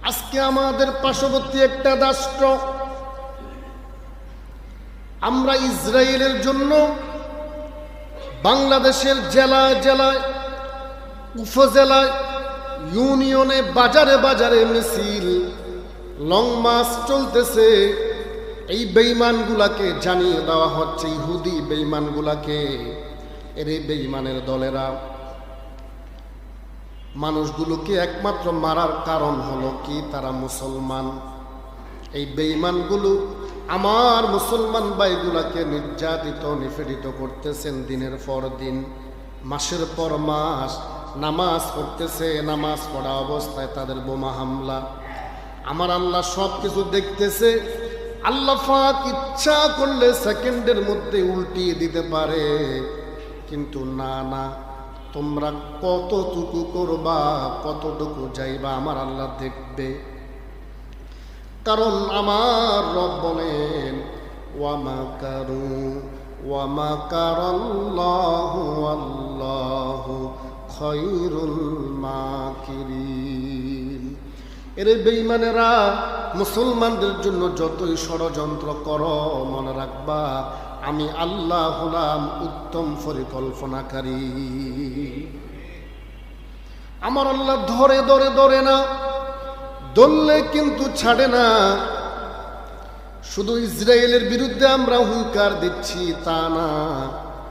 আজকে আমাদের পার্শ্ববর্তী একটা রাষ্ট্র, আমরা ইসরায়েলের জন্য বাংলাদেশের জেলায় জেলায়, উপজেলায়, ইউনিয়নে, বাজারে বাজারে মিছিল, লং মার্চ চলতেছে। এই বেঈমানগুলাকে জানিয়ে দেওয়া হচ্ছে, ইহুদি বেঈমানগুলাকে, এর এই বেঈমানের দলেরা মানুষগুলোকে একমাত্র মারার কারণ হলো কি, তারা মুসলমান। এই বেঈমানগুলো আমার মুসলমান ভাইগুলাকে নির্যাতিত নিপীড়িত করতেছেন দিনের পর দিন, মাসের পর মাস। নামাজ পড়তেছে, নামাজ পড়া অবস্থায় তাদের বোমা হামলা। আমার আল্লাহ সব কিছু দেখতেছে। আল্লাহ পাক ইচ্ছা করলে সেকেন্ডের মধ্যে উল্টিয়ে দিতে পারে, কিন্তু না, তোমরা কতটুকু করবা, কতটুকু যাইবা, আমার আল্লাহ দেখবে। কারণ আমার রব বলেন, ওয়ামাকারু ওয়ামাকারাল্লাহু আল্লাহু খায়রুল মাকিরিন। এর বেঈমানেরা মুসলমানদের জন্য যতই ষড়যন্ত্র করো, মনে রাখবা আমি আল্লাহ হলাম উত্তম পরিকল্পনাকারী। আমার আল্লাহ ধরে ধরে ধরে না, ধরলে কিন্তু ছাড়ে না। শুধু ইসরায়েলের বিরুদ্ধে আমরা হুঙ্কার দিচ্ছি তা না,